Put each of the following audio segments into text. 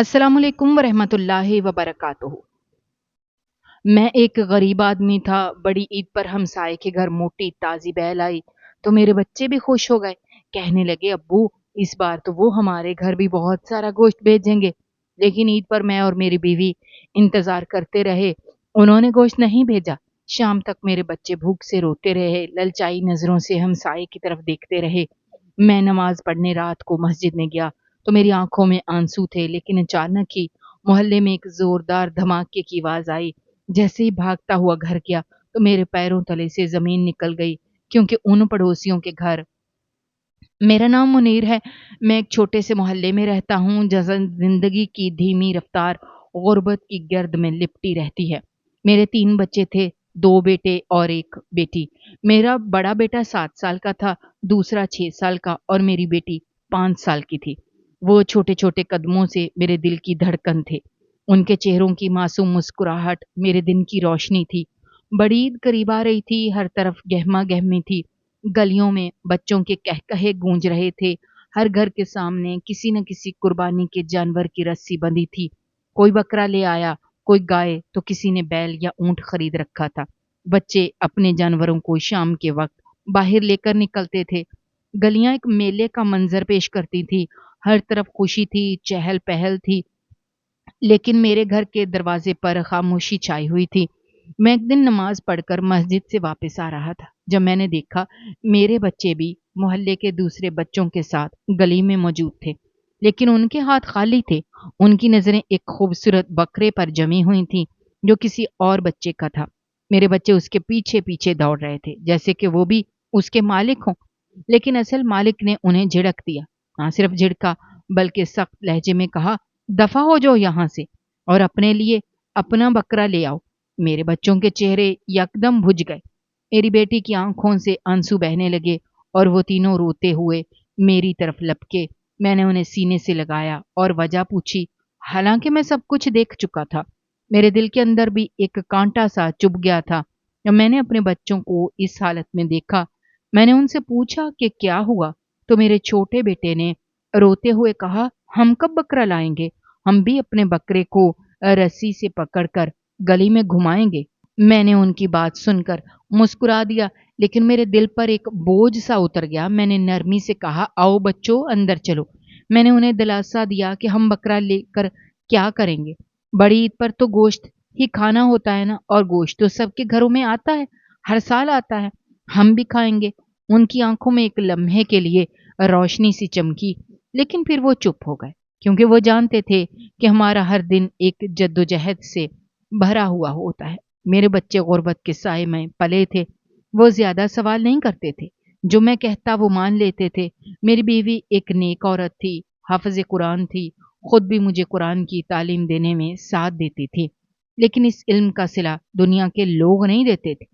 अस्सलामुअलैकुम वरहमतुल्लाहि वबरकातुहू। मैं एक गरीब आदमी था। बड़ी ईद पर हमसाये के घर मोटी ताज़ी बैल आई तो मेरे बच्चे भी खुश हो गए। कहने लगे, अब्बू इस बार तो वो हमारे घर भी बहुत सारा गोश्त भेजेंगे। लेकिन ईद पर मैं और मेरी बीवी इंतजार करते रहे, उन्होंने गोश्त नहीं भेजा। शाम तक मेरे बच्चे भूख से रोते रहे, ललचाई नजरों से हमसाये की तरफ देखते रहे। मैं नमाज पढ़ने रात को मस्जिद में गया तो मेरी आंखों में आंसू थे, लेकिन अचानक ही मोहल्ले में एक जोरदार धमाके की आवाज आई। जैसे ही भागता हुआ घर गया तो मेरे पैरों तले से जमीन निकल गई, क्योंकि उन पड़ोसियों के घर। मेरा नाम मुनीर है। मैं एक छोटे से मोहल्ले में रहता हूँ जहाँ जिंदगी की धीमी रफ्तार गुर्बत की गर्द में लिपटी रहती है। मेरे 3 बच्चे थे, 2 बेटे और 1 बेटी। मेरा बड़ा बेटा 7 साल का था, दूसरा 6 साल का और मेरी बेटी 5 साल की थी। वो छोटे-छोटे कदमों से मेरे दिल की धड़कन थे। उनके चेहरों की मासूम मुस्कुराहट मेरे दिन की रोशनी थी। बड़ी ईद करीब आ रही थी, हर तरफ गहमा-गहमी थी। गलियों में बच्चों के कहकहे गूंज रहे थे। हर घर के सामने किसी न किसी कुर्बानी के जानवर की रस्सी बंधी थी। कोई बकरा ले आया, कोई गाय, तो किसी ने बैल या ऊंट खरीद रखा था। बच्चे अपने जानवरों को शाम के वक्त बाहर लेकर निकलते थे। गलियां एक मेले का मंजर पेश करती थी। हर तरफ खुशी थी, चहल पहल थी। लेकिन मेरे घर के दरवाजे पर खामोशी छाई हुई थी। मैं एक दिन नमाज पढ़कर मस्जिद से वापस आ रहा था, जब मैंने देखा मेरे बच्चे भी मोहल्ले के दूसरे बच्चों के साथ गली में मौजूद थे, लेकिन उनके हाथ खाली थे। उनकी नजरें एक खूबसूरत बकरे पर जमी हुई थीं, जो किसी और बच्चे का था। मेरे बच्चे उसके पीछे पीछे दौड़ रहे थे, जैसे कि वो भी उसके मालिक हों। लेकिन असल मालिक ने उन्हें झिड़क दिया। ना सिर्फ झिड़का, बल्कि सख्त लहजे में कहा, दफा हो जाओ यहां से और अपने लिए अपना बकरा ले आओ। मेरे बच्चों के चेहरे यकदम बुझ गए। मेरी बेटी की आंखों से आंसू बहने लगे और वो तीनों रोते हुए मेरी तरफ लपके। मैंने उन्हें सीने से लगाया और वजह पूछी, हालांकि मैं सब कुछ देख चुका था। मेरे दिल के अंदर भी एक कांटा सा चुभ गया था जब मैंने अपने बच्चों को इस हालत में देखा। मैंने उनसे पूछा कि क्या हुआ, तो मेरे छोटे बेटे ने रोते हुए कहा, हम कब बकरा लाएंगे? हम भी अपने बकरे को रस्सी से पकड़कर गली में घुमाएंगे। मैंने उनकी बात सुनकर मुस्कुरा दिया, लेकिन मेरे दिल पर एक बोझ सा उतर गया। मैंने नरमी से कहा, आओ बच्चों अंदर चलो। मैंने उन्हें दिलासा दिया कि हम बकरा लेकर क्या करेंगे? बड़ी ईद पर तो गोश्त ही खाना होता है ना, और गोश्त तो सबके घरों में आता है, हर साल आता है। हम भी खाएंगे। उनकी आंखों में एक लम्हे के लिए रोशनी सी चमकी, लेकिन फिर वो चुप हो गए, क्योंकि वो जानते थे कि हमारा हर दिन एक जद्दोजहद से भरा हुआ होता है। मेरे बच्चे गुर्बत के साए में पले थे। वो ज्यादा सवाल नहीं करते थे, जो मैं कहता वो मान लेते थे। मेरी बीवी एक नेक औरत थी, हाफिज कुरान थी, खुद भी मुझे कुरान की तालीम देने में साथ देती थी। लेकिन इस इल्म का सिला दुनिया के लोग नहीं देते थे।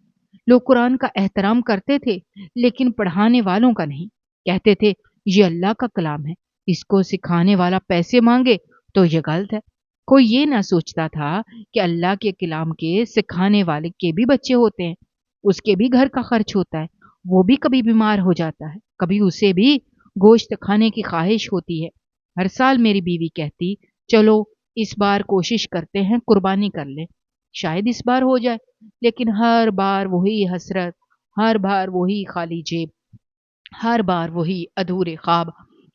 लोग कुरान का एहतराम करते थे, लेकिन पढ़ाने वालों का नहीं। कहते थे, ये अल्लाह का कलाम है, इसको सिखाने वाला पैसे मांगे तो ये गलत है। कोई ये ना सोचता था कि अल्लाह के कलाम के सिखाने वाले के भी बच्चे होते हैं, उसके भी घर का खर्च होता है, वो भी कभी बीमार हो जाता है, कभी उसे भी गोश्त खाने की ख्वाहिश होती है। हर साल मेरी बीवी कहती, चलो इस बार कोशिश करते हैं कुर्बानी कर ले, शायद इस बार हो जाए। लेकिन हर बार वही हसरत, हर बार वही खाली जेब, हर बार वही अधूरे ख्वाब,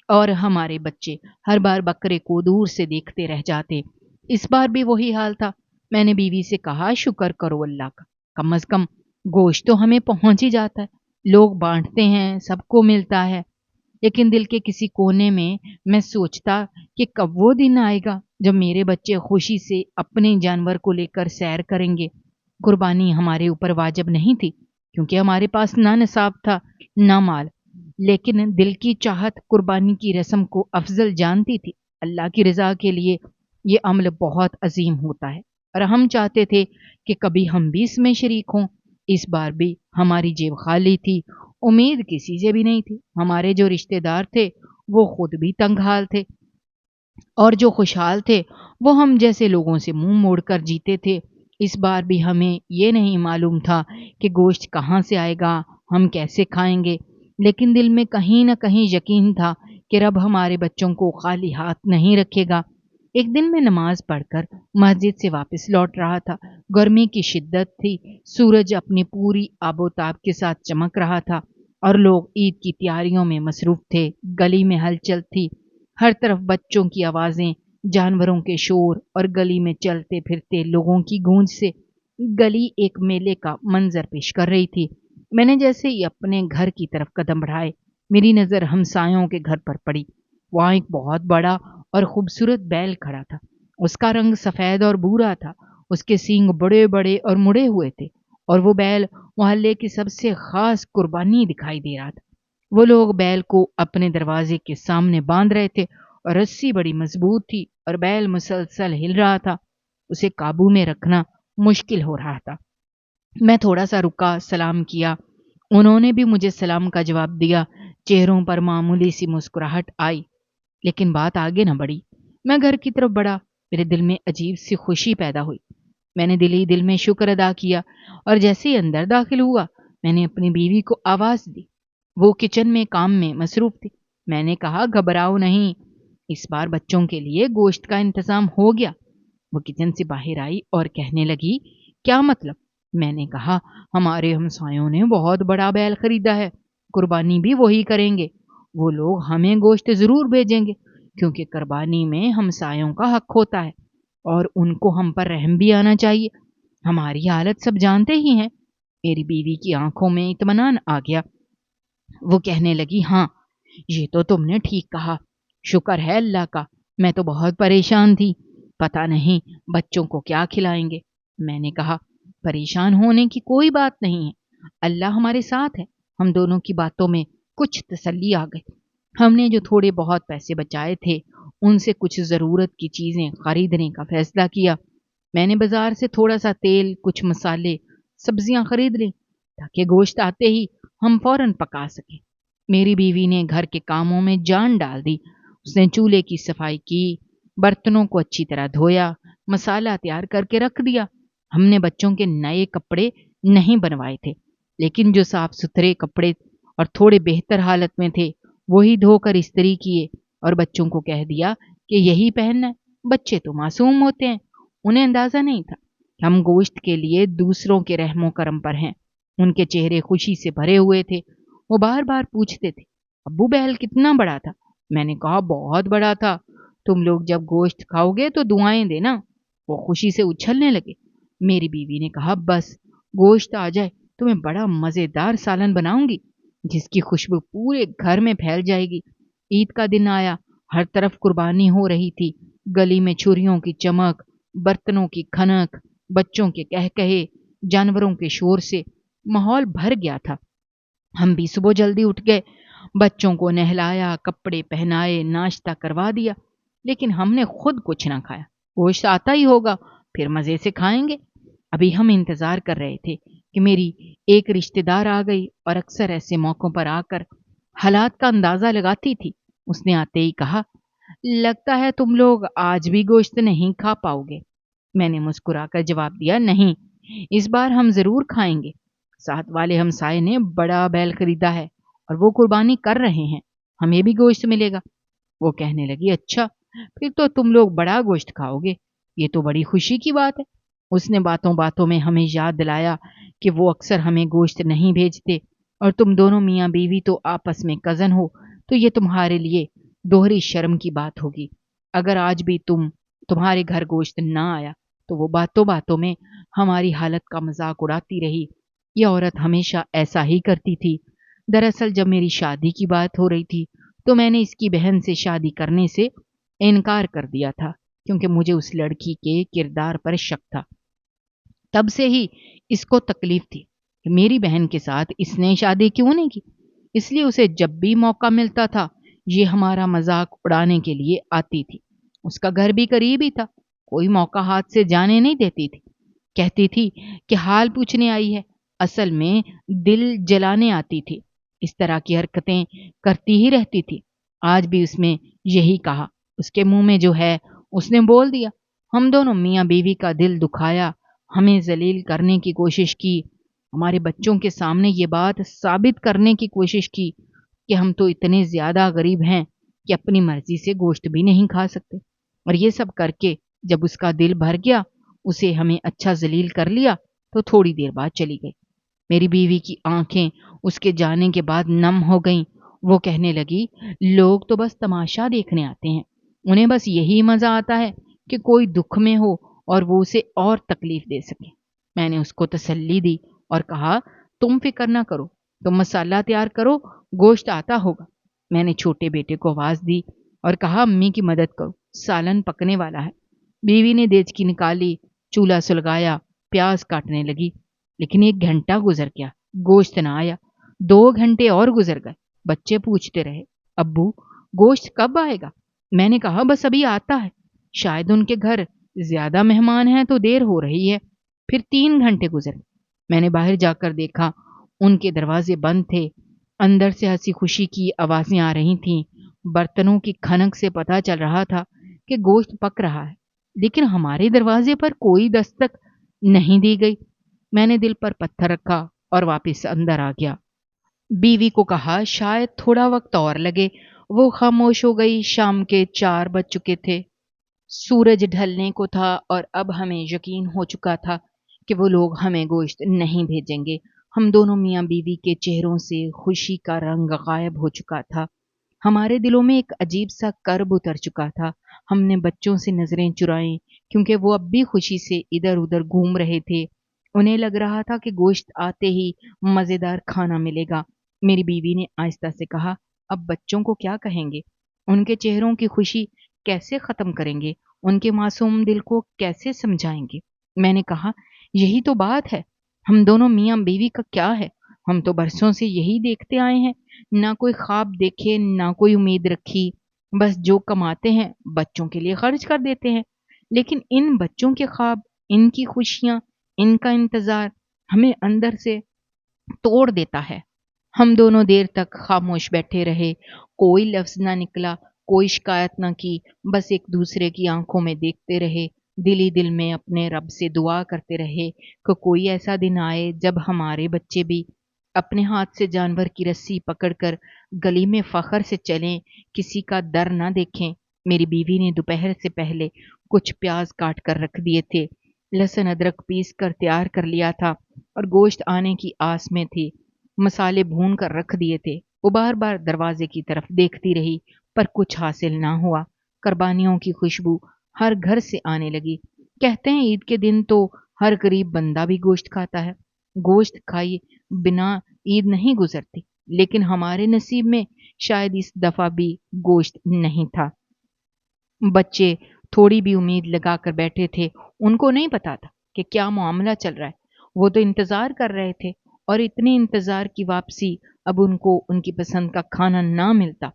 और हमारे बच्चे हर बार बकरे को दूर से देखते रह जाते। इस बार भी वही हाल था। मैंने बीवी से कहा, शुक्र करो अल्लाह का, कम अज कम गोश्त तो हमें पहुंच ही जाता है। लोग बांटते हैं, सबको मिलता है। लेकिन दिल के किसी कोने में मैं सोचता कि कब वो दिन आएगा जब मेरे बच्चे खुशी से अपने जानवर को लेकर सैर करेंगे। कुर्बानी हमारे ऊपर वाजिब नहीं थी, क्योंकि हमारे पास ना निसाब था, ना माल। लेकिन दिल की चाहत कुर्बानी की रस्म को अफजल जानती थी। अल्लाह की रजा के लिए ये अमल बहुत अजीम होता है, और हम चाहते थे कि कभी हम भी इसमें शरीक हों। इस बार भी हमारी जेब खाली थी, उम्मीद किसी से भी नहीं थी। हमारे जो रिश्तेदार थे वो खुद भी तंगहाल थे, और जो खुशहाल थे वो हम जैसे लोगों से मुंह मोड़कर जीते थे। इस बार भी हमें ये नहीं मालूम था कि गोश्त कहाँ से आएगा, हम कैसे खाएंगे। लेकिन दिल में कहीं न कहीं यकीन था कि रब हमारे बच्चों को खाली हाथ नहीं रखेगा। ایک دن میں نماز پڑھ کر مسجد سے واپس لوٹ رہا تھا۔ گرمی کی شدت تھی، سورج اپنی پوری آب و تاب کے ساتھ چمک رہا تھا اور لوگ عید کی تیاریوں میں مصروف تھے۔ گلی میں ہلچل تھی، ہر طرف بچوں کی آوازیں، جانوروں کے شور اور گلی میں چلتے پھرتے لوگوں کی گونج سے گلی ایک میلے کا منظر پیش کر رہی تھی۔ میں نے جیسے ہی اپنے گھر کی طرف قدم بڑھائے، میری نظر ہمسایوں کے گھر پر پڑی۔ وہاں ایک بہت بڑا اور خوبصورت بیل کھڑا تھا۔ اس کا رنگ سفید اور بھورا تھا، اس کے سینگ بڑے بڑے اور مڑے ہوئے تھے، اور وہ بیل محلے کی سب سے خاص قربانی دکھائی دے رہا تھا۔ وہ لوگ بیل کو اپنے دروازے کے سامنے باندھ رہے تھے اور رسی بڑی مضبوط تھی اور بیل مسلسل ہل رہا تھا۔ اسے قابو میں رکھنا مشکل ہو رہا تھا۔ میں تھوڑا سا رکا، سلام کیا، انہوں نے بھی مجھے سلام کا جواب دیا۔ چہروں پر معمولی سی مسکراہٹ آئی، لیکن بات آگے نہ بڑھی۔ میں گھر کی طرف بڑھا، میرے دل میں عجیب سی خوشی پیدا ہوئی۔ میں نے دل ہی دل میں شکر ادا کیا، اور جیسے ہی اندر داخل ہوا میں نے اپنی بیوی کو آواز دی۔ وہ کچن میں کام میں مصروف تھی۔ میں نے کہا، گھبراؤ نہیں، اس بار بچوں کے لیے گوشت کا انتظام ہو گیا۔ وہ کچن سے باہر آئی اور کہنے لگی، کیا مطلب؟ میں نے کہا، ہمارے ہمسایوں نے بہت بڑا بیل خریدا ہے، قربانی بھی وہی کریں گے۔ وہ لوگ ہمیں گوشت ضرور بھیجیں گے، کیونکہ قربانی میں ہمسایوں کا حق ہوتا ہے اور ان کو ہم پر رحم بھی آنا چاہیے۔ ہماری حالت سب جانتے ہی ہیں۔ میری بیوی کی آنکھوں میں اطمینان آ گیا۔ وہ کہنے لگی، ہاں، یہ تو تم نے ٹھیک کہا، شکر ہے اللہ کا، میں تو بہت پریشان تھی، پتہ نہیں بچوں کو کیا کھلائیں گے۔ میں نے کہا، پریشان ہونے کی کوئی بات نہیں ہے، اللہ ہمارے ساتھ ہے۔ ہم دونوں کی باتوں میں کچھ تسلی آ گئی۔ ہم نے جو تھوڑے بہت پیسے بچائے تھے ان سے کچھ ضرورت کی چیزیں خریدنے کا فیصلہ کیا۔ میں نے بازار سے تھوڑا سا تیل، کچھ مسالے، سبزیاں خرید لیں تاکہ گوشت آتے ہی ہم فوراً پکا سکیں۔ میری بیوی نے گھر کے کاموں میں جان ڈال دی۔ اس نے چولہے کی صفائی کی، برتنوں کو اچھی طرح دھویا، مسالہ تیار کر کے رکھ دیا۔ ہم نے بچوں کے نئے کپڑے نہیں بنوائے تھے، لیکن جو صاف ستھرے کپڑے اور تھوڑے بہتر حالت میں تھے وہی دھو کر استری کیے اور بچوں کو کہہ دیا کہ یہی پہننا ہے۔ بچے تو معصوم ہوتے ہیں، انہیں اندازہ نہیں تھا کہ ہم گوشت کے لیے دوسروں کے رحم و کرم پر ہیں۔ ان کے چہرے خوشی سے بھرے ہوئے تھے۔ وہ بار بار پوچھتے تھے، ابو بیل کتنا بڑا تھا؟ میں نے کہا، بہت بڑا تھا، تم لوگ جب گوشت کھاؤ گے تو دعائیں دینا۔ وہ خوشی سے اچھلنے لگے۔ میری بیوی نے کہا، بس گوشت آ جائے تو میں بڑا مزیدار سالن بناؤں گی جس کی خوشبو پورے گھر میں پھیل جائے گی۔ عید کا دن آیا، ہر طرف قربانی ہو رہی تھی۔ گلی میں چھریوں کی چمک، برتنوں کی کھنک، بچوں کے کہکہے، جانوروں کے شور سے ماحول بھر گیا تھا۔ ہم بھی صبح جلدی اٹھ گئے، بچوں کو نہلایا، کپڑے پہنائے، ناشتہ کروا دیا، لیکن ہم نے خود کچھ نہ کھایا۔ گوشت آتا ہی ہوگا، پھر مزے سے کھائیں گے۔ ابھی ہم انتظار کر رہے تھے کہ میری ایک رشتہ دار آ گئی اور اکثر ایسے موقعوں پر آ کر حالات کا اندازہ لگاتی تھی۔ اس نے آتے ہی کہا، لگتا ہے تم لوگ آج بھی گوشت نہیں کھا پاؤ گے۔ میں نے مسکرا کر جواب دیا، نہیں، اس بار ہم ضرور کھائیں گے۔ ساتھ والے ہمسائے نے بڑا بیل خریدا ہے اور وہ قربانی کر رہے ہیں، ہمیں بھی گوشت ملے گا۔ وہ کہنے لگی، اچھا، پھر تو تم لوگ بڑا گوشت کھاؤ گے، یہ تو بڑی خوشی کی بات ہے۔ اس نے باتوں باتوں میں ہمیں یاد دلایا کہ وہ اکثر ہمیں گوشت نہیں بھیجتے، اور تم دونوں میاں بیوی تو آپس میں کزن ہو، تو یہ تمہارے لیے دوہری شرم کی بات ہوگی۔ اگر آج بھی تمہارے گھر گوشت نہ آیا تو وہ باتوں باتوں میں ہماری حالت کا مذاق اڑاتی رہی۔ یہ عورت ہمیشہ ایسا ہی کرتی تھی۔ دراصل جب میری شادی کی بات ہو رہی تھی تو میں نے اس کی بہن سے شادی کرنے سے انکار کر دیا تھا، کیونکہ مجھے اس لڑکی کے کردار پر شک تھا۔ تب سے ہی اس کو تکلیف تھی کہ میری بہن کے ساتھ اس نے شادی کیوں نہیں کی، اس لیے اسے جب بھی موقع ملتا تھا یہ ہمارا مذاق اڑانے کے لیے آتی تھی۔ اس کا گھر بھی قریب ہی تھا، کوئی موقع ہاتھ سے جانے نہیں دیتی تھی۔ کہتی تھی کہ حال پوچھنے آئی ہے، اصل میں دل جلانے آتی تھی۔ اس طرح کی حرکتیں کرتی ہی رہتی تھی۔ آج بھی اس میں یہی کہا، اس کے منہ میں جو ہے اس نے بول دیا۔ ہم دونوں میاں بیوی کا دل دکھایا، ہمیں ذلیل کرنے کی کوشش کی، ہمارے بچوں کے سامنے یہ بات ثابت کرنے کی کوشش کی کہ ہم تو اتنے زیادہ غریب ہیں کہ اپنی مرضی سے گوشت بھی نہیں کھا سکتے۔ اور یہ سب کر کے جب اس کا دل بھر گیا، اسے ہمیں اچھا ذلیل کر لیا تو تھوڑی دیر بعد چلی گئی۔ میری بیوی کی آنکھیں اس کے جانے کے بعد نم ہو گئیں۔ وہ کہنے لگی، لوگ تو بس تماشا دیکھنے آتے ہیں، انہیں بس یہی مزہ آتا ہے کہ کوئی دکھ میں ہو اور وہ اسے اور تکلیف دے سکے۔ میں نے اس کو تسلی دی اور کہا، تم فکر نہ کرو، تم مسالہ تیار کرو، گوشت آتا ہوگا۔ میں نے چھوٹے بیٹے کو آواز دی اور کہا، امی کی مدد کرو، سالن پکنے والا ہے۔ بیوی نے دیچکی نکالی، چولہا سلگایا، پیاز کاٹنے لگی، لیکن 1 گھنٹہ گزر گیا، گوشت نہ آیا۔ 2 گھنٹے اور گزر گئے، بچے پوچھتے رہے، ابو گوشت کب آئے گا؟ میں نے کہا، بس ابھی آتا ہے، شاید ان کے گھر زیادہ مہمان ہیں تو دیر ہو رہی ہے۔ پھر 3 گھنٹے گزر گئے۔ میں نے باہر جا کر دیکھا، ان کے دروازے بند تھے، اندر سے ہنسی خوشی کی آوازیں آ رہی تھیں، برتنوں کی کھنک سے پتا چل رہا تھا کہ گوشت پک رہا ہے، لیکن ہمارے دروازے پر کوئی دستک نہیں دی گئی۔ میں نے دل پر پتھر رکھا اور واپس اندر آ گیا۔ بیوی کو کہا شاید تھوڑا وقت اور لگے، وہ خاموش ہو گئی۔ شام کے 4 بج چکے تھے، سورج ڈھلنے کو تھا اور اب ہمیں یقین ہو چکا تھا کہ وہ لوگ ہمیں گوشت نہیں بھیجیں گے۔ ہم دونوں میاں بیوی کے چہروں سے خوشی کا رنگ غائب ہو چکا تھا، ہمارے دلوں میں ایک عجیب سا کرب اتر چکا تھا۔ ہم نے بچوں سے نظریں چرائیں کیونکہ وہ اب بھی خوشی سے ادھر ادھر گھوم رہے تھے، انہیں لگ رہا تھا کہ گوشت آتے ہی مزیدار کھانا ملے گا۔ میری بیوی نے آہستہ سے کہا، اب بچوں کو کیا کہیں گے؟ ان کے چہروں کی خوشی کیسے ختم کریں گے؟ ان کے معصوم دل کو کیسے سمجھائیں گے؟ میں نے کہا، یہی تو بات ہے، ہم دونوں میاں بیوی کا کیا ہے؟ ہم تو برسوں سے یہی دیکھتے آئے ہیں، نہ کوئی خواب دیکھے، نہ کوئی امید رکھی، بس جو کماتے ہیں بچوں کے لیے خرچ کر دیتے ہیں۔ لیکن ان بچوں کے خواب، ان کی خوشیاں، ان کا انتظار ہمیں اندر سے توڑ دیتا ہے۔ ہم دونوں دیر تک خاموش بیٹھے رہے، کوئی لفظ نہ نکلا، کوئی شکایت نہ کی، بس ایک دوسرے کی آنکھوں میں دیکھتے رہے، دل ہی دل میں اپنے رب سے دعا کرتے رہے کہ کوئی ایسا دن آئے جب ہمارے بچے بھی اپنے ہاتھ سے جانور کی رسی پکڑ کر گلی میں فخر سے چلیں، کسی کا در نہ دیکھیں۔ میری بیوی نے دوپہر سے پہلے کچھ پیاز کاٹ کر رکھ دیے تھے، لہسن ادرک پیس کر تیار کر لیا تھا اور گوشت آنے کی آس میں تھی، مسالے بھون کر رکھ دیے تھے۔ وہ بار بار دروازے کی طرف دیکھتی رہی پر کچھ حاصل نہ ہوا۔ قربانیوں کی خوشبو ہر گھر سے آنے لگی۔ کہتے ہیں عید کے دن تو ہر غریب بندہ بھی گوشت کھاتا ہے، گوشت کھائے بنا عید نہیں گزرتی، لیکن ہمارے نصیب میں شاید اس دفعہ بھی گوشت نہیں تھا۔ بچے تھوڑی بھی امید لگا کر بیٹھے تھے، ان کو نہیں پتا تھا کہ کیا معاملہ چل رہا ہے، وہ تو انتظار کر رہے تھے، اور اتنے انتظار کی واپسی اب ان کو ان کی پسند کا کھانا نہ ملتا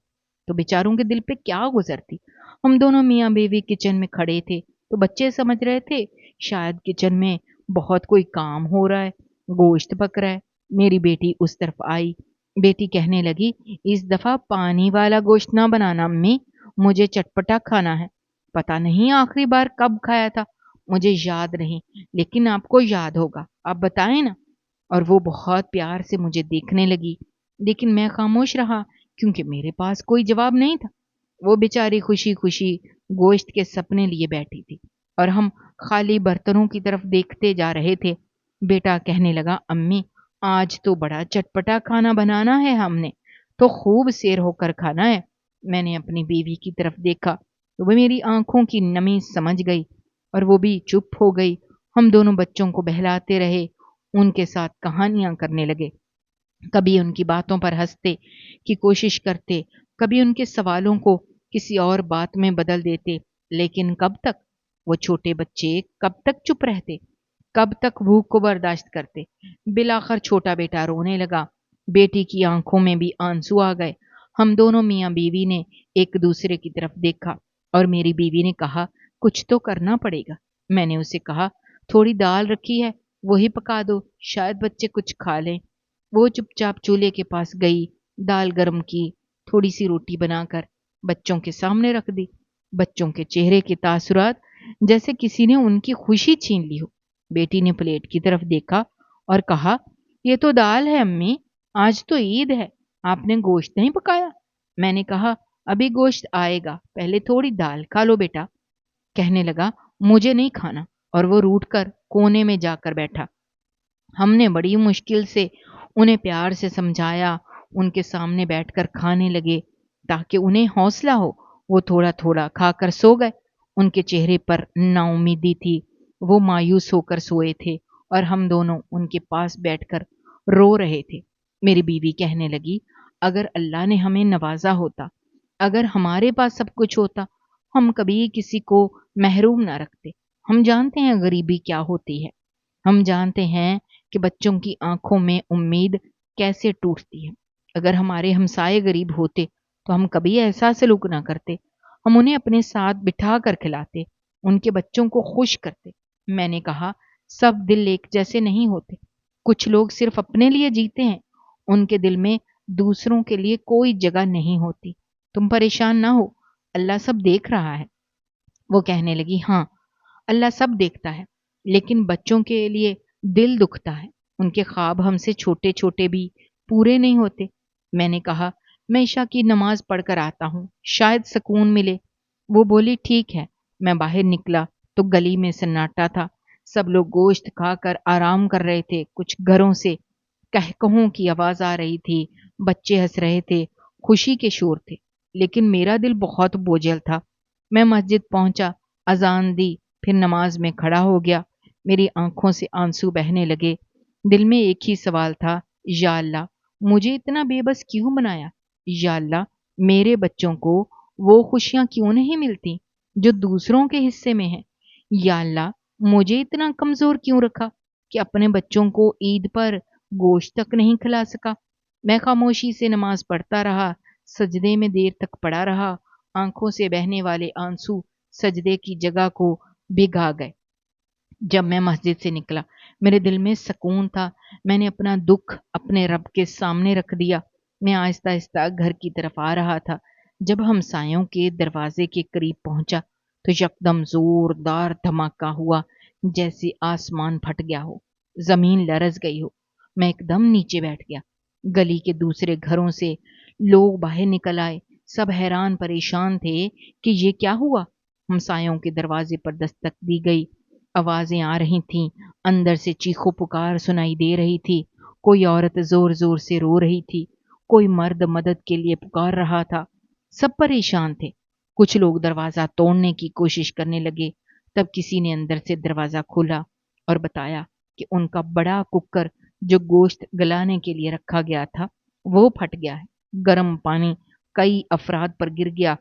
تو بیچاروں کے دل پہ کیا گزرتی۔ ہم دونوں میاں بیوی کچن میں کھڑے تھے تو بچے سمجھ رہے تھے شاید کچن میں بہت کوئی کام ہو رہا ہے، گوشت پک رہا ہے۔ میری بیٹی اس طرف آئی، بیٹی کہنے لگی، اس دفعہ پانی والا گوشت نہ بنانا امی، مجھے چٹپٹا کھانا ہے، پتہ نہیں آخری بار کب کھایا تھا، مجھے یاد نہیں، لیکن آپ کو یاد ہوگا، آپ بتائیں نا۔ اور وہ بہت پیار سے مجھے دیکھنے لگی، لیکن میں خاموش رہا کیونکہ میرے پاس کوئی جواب نہیں تھا۔ وہ بیچاری خوشی خوشی گوشت کے سپنے لیے بیٹھی تھی اور ہم خالی برتنوں کی طرف دیکھتے جا رہے تھے۔ بیٹا کہنے لگا، امی آج تو بڑا چٹپٹا کھانا بنانا ہے، ہم نے تو خوب سیر ہو کر کھانا ہے۔ میں نے اپنی بیوی کی طرف دیکھا تو وہ میری آنکھوں کی نمی سمجھ گئی اور وہ بھی چپ ہو گئی۔ ہم دونوں بچوں کو بہلاتے رہے، ان کے ساتھ کہانیاں کرنے لگے، کبھی ان کی باتوں پر ہنستے کی کوشش کرتے، کبھی ان کے سوالوں کو کسی اور بات میں بدل دیتے، لیکن کب تک؟ وہ چھوٹے بچے کب تک چپ رہتے؟ کب تک بھوک کو برداشت کرتے؟ بالآخر چھوٹا بیٹا رونے لگا، بیٹی کی آنکھوں میں بھی آنسو آ گئے۔ ہم دونوں میاں بیوی نے ایک دوسرے کی طرف دیکھا اور میری بیوی نے کہا، کچھ تو کرنا پڑے گا۔ میں نے اسے کہا، تھوڑی دال رکھی ہے، وہی پکا دو، شاید بچے کچھ کھا لیں۔ وہ چپ چاپ چولہے کے پاس گئی، دال گرم کی، تھوڑی سی روٹی بنا کر بچوں کے سامنے رکھ دی۔ بچوں کے چہرے کے تاثرات جیسے کسی نے ان کی خوشی چھین لی ہو۔ بیٹی نے پلیٹ کی طرف دیکھا اور کہا، یہ تو دال ہے امی، آج تو عید ہے، آپ نے گوشت نہیں پکایا؟ میں نے کہا، ابھی گوشت آئے گا، پہلے تھوڑی دال کھا لو بیٹا۔ کہنے لگا مجھے نہیں کھانا، اور وہ روٹ کر کونے میں جا کر بیٹھا۔ ہم نے بڑی مشکل سے انہیں پیار سے سمجھایا، ان کے سامنے بیٹھ کر کھانے لگے تاکہ انہیں حوصلہ ہو۔ وہ تھوڑا تھوڑا کھا کر سو گئے۔ ان کے چہرے پر نا امیدی تھی، وہ مایوس ہو کر سوئے تھے اور ہم دونوں ان کے پاس بیٹھ کر رو رہے تھے۔ میری بیوی کہنے لگی اگر اللہ نے ہمیں نوازا ہوتا، اگر ہمارے پاس سب کچھ ہوتا، ہم کبھی کسی کو محروم نہ رکھتے۔ ہم جانتے ہیں غریبی کیا ہوتی ہے، ہم جانتے ہیں کہ بچوں کی آنکھوں میں امید کیسے ٹوٹتی ہے۔ اگر ہمارے ہمسائے غریب ہوتے تو ہم کبھی ایسا سلوک نہ کرتے، ہم انہیں اپنے ساتھ بٹھا کر کھلاتے، ان کے بچوں کو خوش کرتے۔ میں نے کہا سب دل ایک جیسے نہیں ہوتے، کچھ لوگ صرف اپنے لیے جیتے ہیں، ان کے دل میں دوسروں کے لیے کوئی جگہ نہیں ہوتی۔ تم پریشان نہ ہو، اللہ سب دیکھ رہا ہے۔ وہ کہنے لگی ہاں، اللہ سب دیکھتا ہے، لیکن بچوں کے لیے دل دکھتا ہے، ان کے خواب ہم سے چھوٹے چھوٹے بھی پورے نہیں ہوتے۔ میں نے کہا میں عشاء کی نماز پڑھ کر آتا ہوں، شاید سکون ملے۔ وہ بولی ٹھیک ہے۔ میں باہر نکلا تو گلی میں سناٹا تھا، سب لوگ گوشت کھا کر آرام کر رہے تھے، کچھ گھروں سے کہکہوں کی آواز آ رہی تھی، بچے ہنس رہے تھے، خوشی کے شور تھے، لیکن میرا دل بہت بوجھل تھا۔ میں مسجد پہنچا، اذان دی، پھر نماز میں کھڑا ہو گیا۔ میری آنکھوں سے آنسو بہنے لگے۔ دل میں ایک ہی سوال تھا، یا اللہ مجھے اتنا بے بس کیوں بنایا؟ یا اللہ میرے بچوں کو وہ خوشیاں کیوں نہیں ملتی جو دوسروں کے حصے میں ہیں؟ یا اللہ مجھے اتنا کمزور کیوں رکھا کہ اپنے بچوں کو عید پر گوشت تک نہیں کھلا سکا؟ میں خاموشی سے نماز پڑھتا رہا، سجدے میں دیر تک پڑا رہا، آنکھوں سے بہنے والے آنسو سجدے کی جگہ کو بھگا گئے۔ جب میں مسجد سے نکلا میرے دل میں سکون تھا، میں نے اپنا دکھ اپنے رب کے سامنے رکھ دیا۔ میں آہستہ آہستہ گھر کی طرف آ رہا تھا، جب ہمسایوں کے دروازے کے قریب پہنچا تو یکدم زوردار دھماکہ ہوا، جیسے آسمان پھٹ گیا ہو، زمین لرز گئی ہو۔ میں ایک دم نیچے بیٹھ گیا۔ گلی کے دوسرے گھروں سے لوگ باہر نکل آئے، سب حیران پریشان تھے کہ یہ کیا ہوا۔ ہمسایوں کے دروازے پر دستک دی گئی، آوازیں آ رہی تھیں، اندر سے چیخو پکار سنائی دے رہی تھی۔ کوئی عورت زور زور سے رو رہی تھی، کوئی مرد مدد کے لیے پکار رہا تھا۔ سب پریشان تھے۔ کچھ لوگ دروازہ توڑنے کی کوشش کرنے لگے، تب کسی نے اندر سے دروازہ کھولا اور بتایا کہ ان کا بڑا ککر جو گوشت گلانے کے لیے رکھا گیا تھا وہ پھٹ گیا ہے۔ گرم پانی کئی افراد پر گر گیا،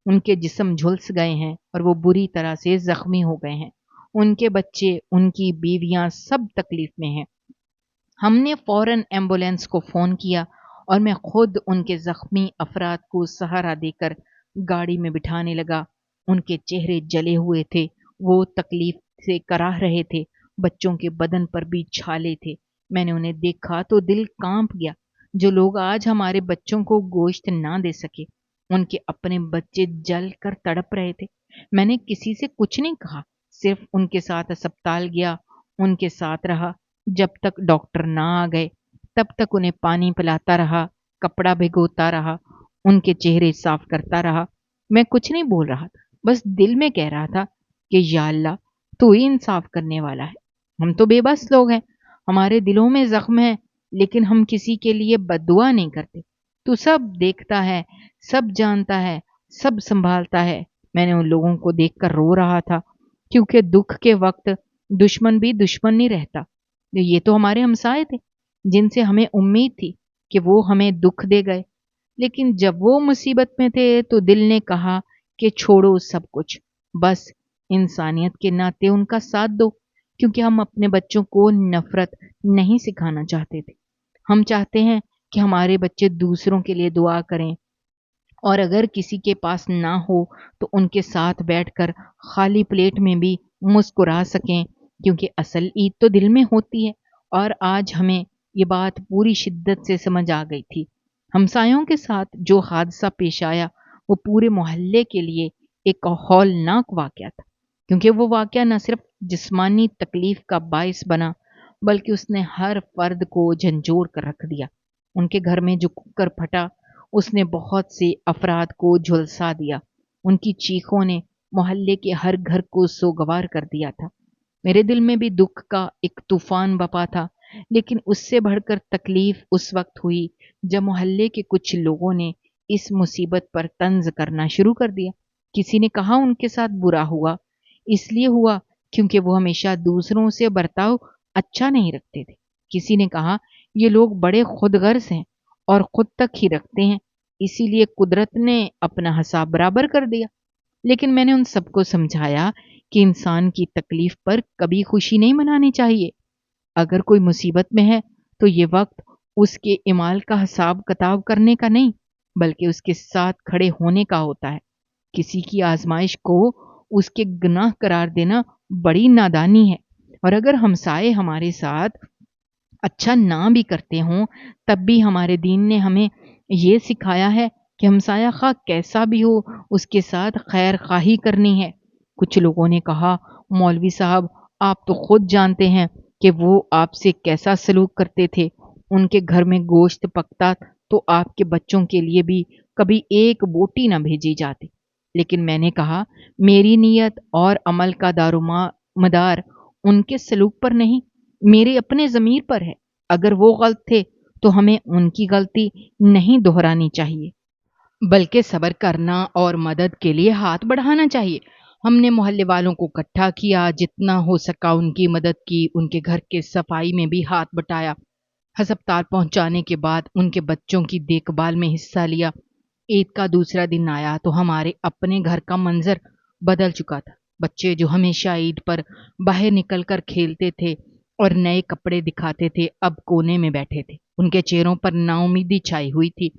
ان کے جسم جھلس گئے ہیں اور وہ بری طرح سے زخمی ہو گئے ہیں۔ ان کے بچے، ان کی بیویاں سب تکلیف میں ہیں۔ ہم نے فوراً ایمبولینس کو فون کیا اور میں خود ان کے زخمی افراد کو سہارا دے کر گاڑی میں بٹھانے لگا۔ ان کے چہرے جلے ہوئے تھے، وہ تکلیف سے کراہ رہے تھے، بچوں کے بدن پر بھی چھالے تھے۔ میں نے انہیں دیکھا تو دل کانپ گیا۔ جو لوگ آج ہمارے بچوں کو گوشت نہ دے سکے، ان کے اپنے بچے جل کر تڑپ رہے تھے۔ میں نے کسی سے کچھ نہیں کہا، صرف ان کے ساتھ اسپتال گیا، ان کے ساتھ رہا، جب تک ڈاکٹر نہ آ گئے، تب تک انہیں پانی پلاتا رہا، کپڑا بھگوتا رہا، ان کے چہرے صاف کرتا رہا۔ میں کچھ نہیں بول رہا تھا، بس دل میں کہہ رہا تھا کہ یا اللہ تو ہی انصاف کرنے والا ہے۔ ہم تو بے بس لوگ ہیں، ہمارے دلوں میں زخم ہے، لیکن ہم کسی کے لیے بد دعا نہیں کرتے۔ تو سب دیکھتا ہے، سب جانتا ہے، سب سنبھالتا ہے۔ میں نے ان لوگوں کو دیکھ کر رو رہا تھا، کیونکہ دکھ کے وقت دشمن بھی دشمن نہیں رہتا۔ یہ تو ہمارے ہمسائے تھے جن سے ہمیں امید تھی کہ وہ ہمیں دکھ دے گئے، لیکن جب وہ مصیبت میں تھے تو دل نے کہا کہ چھوڑو سب کچھ، بس انسانیت کے ناطے ان کا ساتھ دو، کیونکہ ہم اپنے بچوں کو نفرت نہیں سکھانا چاہتے تھے۔ ہم چاہتے ہیں کہ ہمارے بچے دوسروں کے لیے دعا کریں، اور اگر کسی کے پاس نہ ہو تو ان کے ساتھ بیٹھ کر خالی پلیٹ میں بھی مسکرا سکیں، کیونکہ اصل عید تو دل میں ہوتی ہے۔ اور آج ہمیں یہ بات پوری شدت سے سمجھ آ گئی تھی۔ ہمسایوں کے ساتھ جو حادثہ پیش آیا وہ پورے محلے کے لیے ایک ہولناک واقعہ تھا، کیونکہ وہ واقعہ نہ صرف جسمانی تکلیف کا باعث بنا بلکہ اس نے ہر فرد کو جھنجھوڑ کر رکھ دیا۔ ان کے گھر میں جو ککر پھٹا اس نے بہت سے افراد کو جھلسا دیا۔ ان کی چیخوں نے मोहल्ले के हर घर को सोगवार कर दिया था। मेरे दिल में भी दुख का एक तूफान बपा था, लेकिन उससे बढ़कर तकलीफ उस वक्त हुई जब मोहल्ले के कुछ लोगों ने इस मुसीबत पर तंज करना शुरू कर दिया। किसी ने कहा उनके साथ बुरा हुआ, इसलिए हुआ क्योंकि वो हमेशा दूसरों से बर्ताव अच्छा नहीं रखते थे। किसी ने कहा ये लोग बड़े खुदगर्ज हैं और खुद तक ही रखते हैं, इसीलिए कुदरत ने अपना हिसाब बराबर कर दिया। लेकिन मैंने उन सबको समझाया कि इंसान की तकलीफ पर कभी खुशी नहीं मनानी चाहिए। अगर कोई मुसीबत में है तो ये वक्त उसके इमाल का हिसाब किताब करने का नहीं, बल्कि उसके साथ खड़े होने का होता है। किसी की आजमाइश को उसके गुनाह करार देना बड़ी नादानी है। और अगर हमसाए हमारे साथ अच्छा ना भी करते हों, तब भी हमारे दीन ने हमें ये सिखाया है कि हमसाया खा कैसा भी हो, उसके साथ खैर खाही करनी है। कुछ लोगों ने कहा, मौलवी साहब, आप तो खुद जानते हैं कि वो आपसे कैसा सलूक करते थे। उनके घर में गोश्त पकता तो आपके बच्चों के लिए भी कभी एक बोटी न भेजी जाती। लेकिन मैंने कहा, मेरी नीयत और अमल का दारोमदार उनके सलूक पर नहीं, मेरे अपने ज़मीर पर है। अगर वो गलत थे तो हमें उनकी गलती नहीं दोहरानी चाहिए, बल्कि सब्र करना और मदद के लिए हाथ बढ़ाना चाहिए। हमने मोहल्ले वालों को इकट्ठा किया, जितना हो सका उनकी मदद की, उनके घर के सफाई में भी हाथ बटाया। अस्पताल पहुंचाने के बाद उनके बच्चों की देखभाल में हिस्सा लिया। ईद का दूसरा दिन आया तो हमारे अपने घर का मंजर बदल चुका था। बच्चे जो हमेशा ईद पर बाहर निकलकर खेलते थे और नए कपड़े दिखाते थे, अब कोने में बैठे थे। उनके चेहरों पर नाउमीदी छाई हुई थी।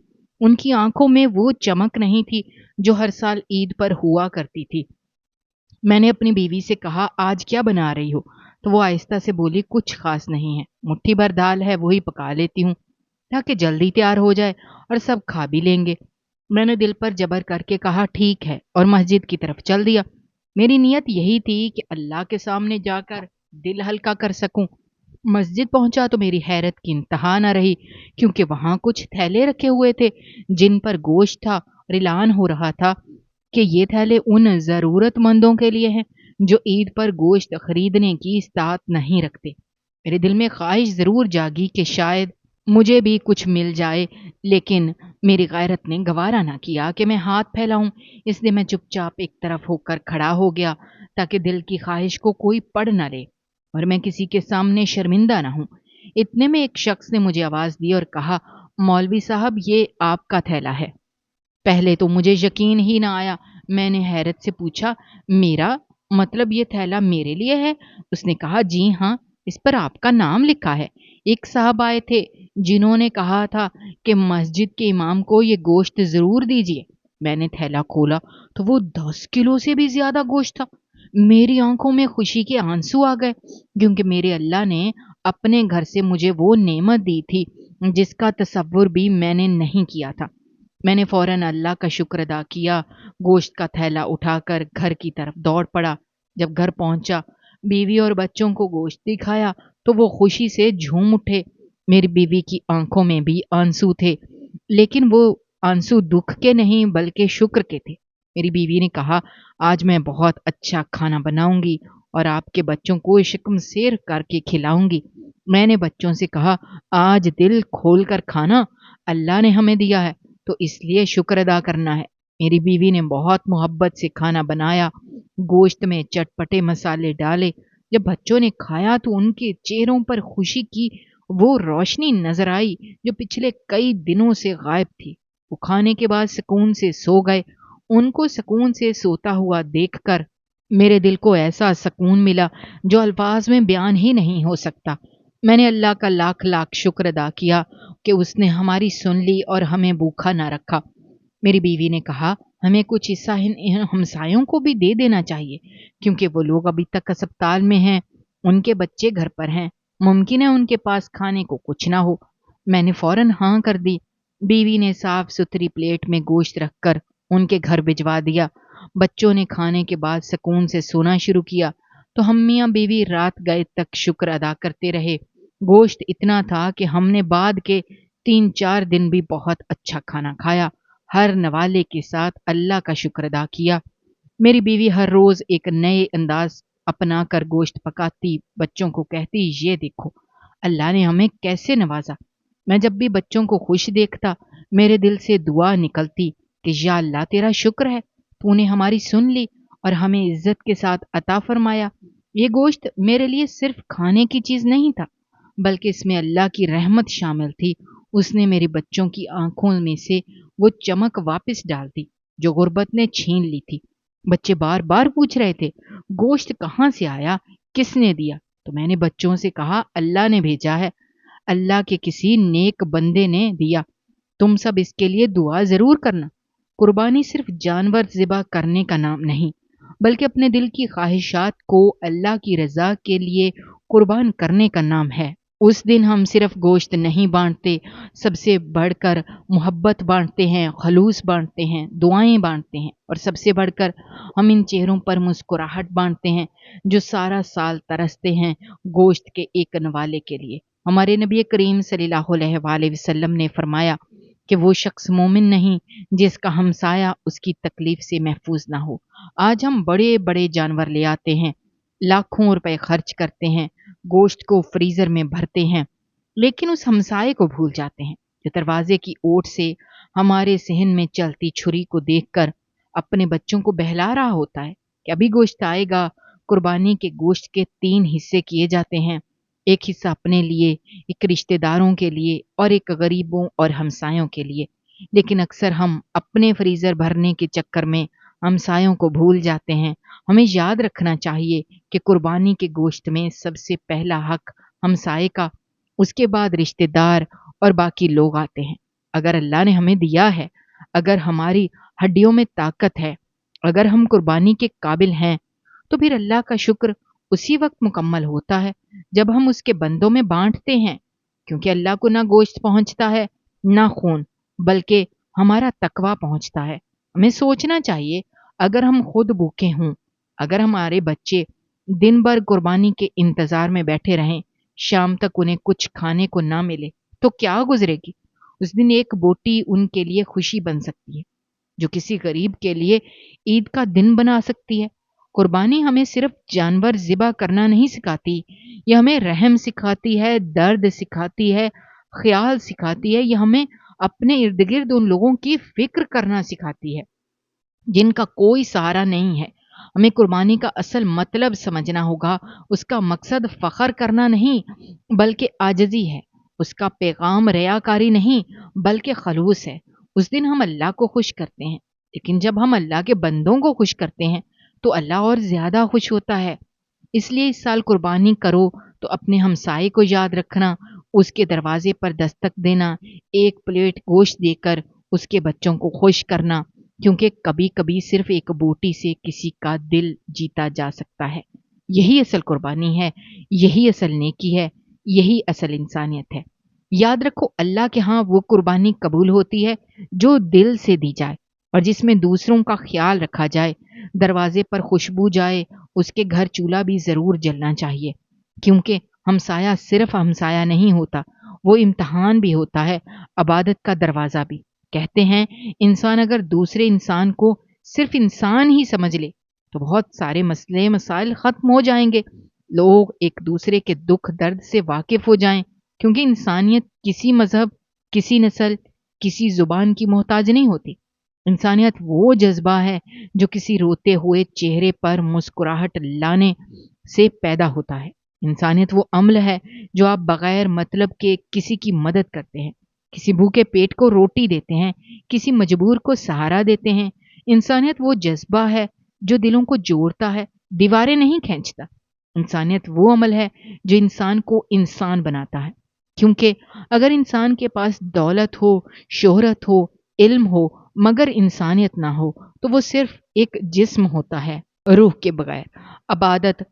उनकी आंखों में वो चमक नहीं थी जो हर साल ईद पर हुआ करती थी। मैंने अपनी बीवी से कहा, आज क्या बना रही हो? तो वो आहिस्ता से बोली, कुछ खास नहीं है, मुट्ठी भर दाल है, वही पका लेती हूँ ताकि जल्दी तैयार हो जाए और सब खा भी लेंगे। मैंने दिल पर जबर करके कहा, ठीक है, और मस्जिद की तरफ चल दिया। मेरी नीयत यही थी कि अल्लाह के सामने जाकर दिल हल्का कर सकूं। मस्जिद पहुंचा तो मेरी हैरत की इंतहा न रही, क्योंकि वहां कुछ थैले रखे हुए थे जिन पर गोश्त था और ऐलान हो रहा था कि ये थैले उन जरूरतमंदों के लिए हैं जो ईद पर गोश्त खरीदने की इस्तात नहीं रखते। मेरे दिल में ख्वाहिश जरूर जागी कि शायद मुझे भी कुछ मिल जाए, लेकिन मेरी गैरत ने गवारा ना किया कि मैं हाथ फैलाऊं। इसलिए मैं चुपचाप एक तरफ होकर खड़ा हो गया ताकि दिल की ख्वाहिश को कोई पढ़ न ले और मैं किसी के सामने शर्मिंदा ना हूं। इतने में एक शख्स ने मुझे आवाज दी और कहा, मौलवी साहब, ये आपका थैला है। पहले तो मुझे यकीन ही ना आया। मैंने हैरत से पूछा, मेरा मतलब ये थैला मेरे लिए है? उसने कहा, जी हाँ, इस पर आपका नाम लिखा है। एक साहब आए थे जिन्होंने कहा था कि मस्जिद के इमाम को ये गोश्त जरूर दीजिए। मैंने थैला खोला तो वो 10 किलो से भी ज्यादा गोश्त था। मेरी आंखों में खुशी के आंसू आ गए, क्योंकि मेरे अल्लाह ने अपने घर से मुझे वो नेमत दी थी जिसका तसव्वुर भी मैंने नहीं किया था। मैंने फौरन अल्लाह का शुक्र अदा किया, गोश्त का थैला उठाकर घर की तरफ दौड़ पड़ा। जब घर पहुंचा, बीवी और बच्चों को गोश्त दिखाया तो वो खुशी से झूम उठे। मेरी बीवी की आंखों में भी आंसू थे, लेकिन वो आंसू दुख के नहीं बल्कि शुक्र के थे। मेरी बीवी ने कहा, आज मैं बहुत अच्छा खाना बनाऊंगी और आपके बच्चों को शिकम शेर करके खिलाऊंगी। मैंने बच्चों से कहा, आज दिल खोल कर खाना, अल्लाह ने हमें दिया है तो इसलिए शुक्र अदा करना है। मेरी बीवी ने बहुत मोहब्बत से खाना बनाया, गोश्त में चटपटे मसाले डाले। जब बच्चों ने खाया तो उनके चेहरों पर खुशी की वो रोशनी नजर आई जो पिछले कई दिनों से गायब थी। वो खाने के बाद सुकून से सो गए। उनको सुकून से सोता हुआ देखकर मेरे दिल को ऐसा सुकून मिला जो अल्फाज में बयान ही नहीं हो सकता। मैंने अल्लाह का लाख लाख शुक्र अदा किया कि उसने हमारी सुन ली और हमें भूखा ना रखा। मेरी बीवी ने कहा, हमें कुछ हिस्सा इन हमसायों को भी दे देना चाहिए, क्योंकि वो लोग अभी तक अस्पताल में हैं, उनके बच्चे घर पर हैं, मुमकिन है उनके पास खाने को कुछ ना हो। मैंने फौरन हाँ कर दी। बीवी ने साफ सुथरी प्लेट में गोश्त रखकर उनके घर भिजवा दिया। बच्चों ने खाने के बाद सुकून से सोना शुरू किया तो हम मियाँ बीवी रात गए तक शुक्र अदा करते रहे। गोश्त इतना था कि हमने बाद के 3-4 दिन भी बहुत अच्छा खाना खाया। हर नवाले के साथ अल्लाह का शुक्र अदा किया। मेरी बीवी हर रोज एक नए अंदाज अपना कर गोश्त पकाती, बच्चों को कहती, ये देखो अल्लाह ने हमें कैसे नवाजा। मैं जब भी बच्चों को खुश देखता, मेरे दिल से दुआ निकलती कि या अल्लाह तेरा शुक्र है, तूने हमारी सुन ली और हमें इज्जत के साथ अता फरमाया। ये गोश्त मेरे लिए सिर्फ खाने की चीज नहीं था, बल्कि इसमें अल्लाह की रहमत शामिल थी। उसने मेरे बच्चों की आंखों में से वो चमक वापस डाल दी जो गुर्बत ने छीन ली थी। बच्चे बार बार पूछ रहे थे, गोश्त कहाँ से आया, किसने दिया? तो मैंने बच्चों से कहा, अल्लाह ने भेजा है, अल्लाह के किसी नेक बंदे ने दिया। तुम सब इसके लिए दुआ जरूर करना। कुर्बानी सिर्फ जानवर ज़िबा करने का नाम नहीं, बल्कि अपने दिल की ख्वाहिशात को अल्लाह की रजा के लिए कुर्बान करने का नाम है। उस दिन हम सिर्फ गोश्त नहीं बांटते, सबसे बढ़कर मोहब्बत बांटते हैं, खलूस बांटते हैं, दुआएं बांटते हैं और सबसे बढ़कर हम इन चेहरों पर मुस्कुराहट बांटते हैं जो सारा साल तरसते हैं गोश्त के एक नवाले के लिए। हमारे नबी करीम सल्लल्लाहु अलैहि वसल्लम ने फरमाया कि वो शख्स मोमिन नहीं जिसका हमसाया उसकी तकलीफ से महफूज ना हो। आज हम बड़े बड़े जानवर ले आते हैं, लाखों रुपए खर्च करते हैं, गोश्त को फ्रीजर में भरते हैं, लेकिन उस हमसाये को भूल जाते हैं जो दरवाजे की ओट से हमारे सहन में चलती छुरी को देखकर अपने बच्चों को बहला रहा होता है कि अभी गोश्त आएगा। कुर्बानी के गोश्त के 3 हिस्से किए जाते हैं, एक हिस्सा अपने लिए, एक रिश्तेदारों के लिए और एक गरीबों और हमसायों के लिए। लेकिन अक्सर हम अपने फ्रीजर भरने के चक्कर में हमसायों को भूल जाते हैं। हमें याद रखना चाहिए कि कुर्बानी के गोश्त में सबसे पहला हक हमसाये का, उसके बाद रिश्तेदार और बाकी लोग आते हैं। अगर अल्लाह ने हमें दिया है, अगर हमारी हड्डियों में ताकत है, अगर हम कुर्बानी के काबिल हैं, तो फिर अल्लाह का शुक्र उसी वक्त मुकम्मल होता है जब हम उसके बंदों में बांटते हैं, क्योंकि अल्लाह को ना गोश्त पहुंचता है ना खून, बल्कि हमारा तकवा पहुंचता है। हमें सोचना चाहिए, अगर हम खुद भूखे हों, अगर हमारे बच्चे दिन भर कुर्बानी के इंतजार में बैठे रहें, शाम तक उन्हें कुछ खाने को ना मिले, तो क्या गुजरेगी? उस दिन एक बोटी उनके लिए खुशी बन सकती है, जो किसी गरीब के लिए ईद का दिन बना सकती है। कुर्बानी हमें सिर्फ जानवर ज़िबा करना नहीं सिखाती, ये हमें रहम सिखाती है, दर्द सिखाती है, ख्याल सिखाती है। ये हमें अपने इर्द गिर्द उन लोगों की फिक्र करना सिखाती है जिनका कोई सहारा नहीं है। हमें कुर्बानी का असल मतलब समझना होगा। उसका मकसद फ़ख्र करना नहीं, बल्कि आजिज़ी है। उसका पैगाम रियाकारी नहीं, बल्कि खलूस है। उस दिन हम अल्लाह को खुश करते हैं, लेकिन जब हम अल्लाह के बंदों को खुश करते हैं, तो अल्लाह और ज़्यादा खुश होता है। इसलिए इस साल कुर्बानी करो तो अपने हमसाये को याद रखना, उसके दरवाजे पर दस्तक देना, एक प्लेट गोश्त देकर उसके बच्चों को खुश करना, क्योंकि कभी कभी सिर्फ एक बोटी से किसी का दिल जीता जा सकता है। यही असल कुर्बानी है, यही असल नेकी है, यही असल इंसानियत है। याद रखो, अल्लाह के यहाँ वो कुर्बानी कबूल होती है जो दिल से दी जाए और जिसमें दूसरों का ख्याल रखा जाए। दरवाजे पर खुशबू जाए, उसके घर चूल्हा भी जरूर जलना चाहिए, क्योंकि हमसाया सिर्फ हमसाया नहीं होता, वो इम्तहान भी होता है, अबादत का दरवाज़ा भी। कहते हैं, इंसान अगर दूसरे इंसान को सिर्फ इंसान ही समझ ले तो बहुत सारे मसले मसाइल ख़त्म हो जाएंगे। लोग एक दूसरे के दुख दर्द से वाकिफ़ हो जाएं, क्योंकि इंसानियत किसी मज़हब, किसी नस्ल, किसी ज़ुबान की मोहताज नहीं होती। इंसानियत वो जज्बा है जो किसी रोते हुए चेहरे पर मुस्कुराहट लाने से पैदा होता है। इंसानियत वो अमल है जो आप बगैर मतलब के किसी की मदद करते हैं, किसी भूखे पेट को रोटी देते हैं, किसी मजबूर को सहारा देते हैं। इंसानियत वो जज्बा है जो दिलों को जोड़ता है, दीवारें नहीं खींचता। इंसानियत वो अमल है जो इंसान को इंसान बनाता है, क्योंकि अगर इंसान के पास दौलत हो, शोहरत हो, इल्म हो, मगर इंसानियत ना हो, तो वो सिर्फ एक जिस्म होता है, रूह के बगैर। अबादत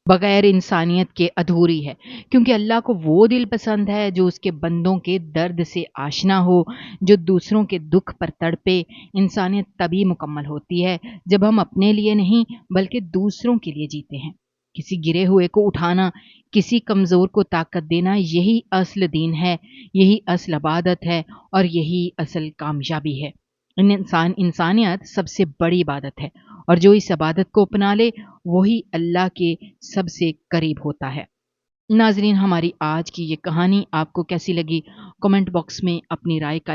बगैर इंसानियत के अधूरी है, क्योंकि अल्लाह को वो दिल पसंद है जो उसके बंदों के दर्द से आशना हो, जो दूसरों के दुख पर तड़पे। इंसानियत तभी मुकम्मल होती है जब हम अपने लिए नहीं बल्कि दूसरों के लिए जीते हैं। किसी गिरे हुए को उठाना, किसी कमज़ोर को ताकत देना, यही असल दीन है, यही असल इबादत है और यही असल कामयाबी है। انسانیت سب سے بڑی عبادت ہے اور جو اس عبادت کو اپنا لے وہی اللہ کے سب سے قریب ہوتا ہے۔ ناظرین، ہماری آج کی یہ کہانی آپ کو کیسی لگی؟ کمنٹ باکس میں اپنی رائے کا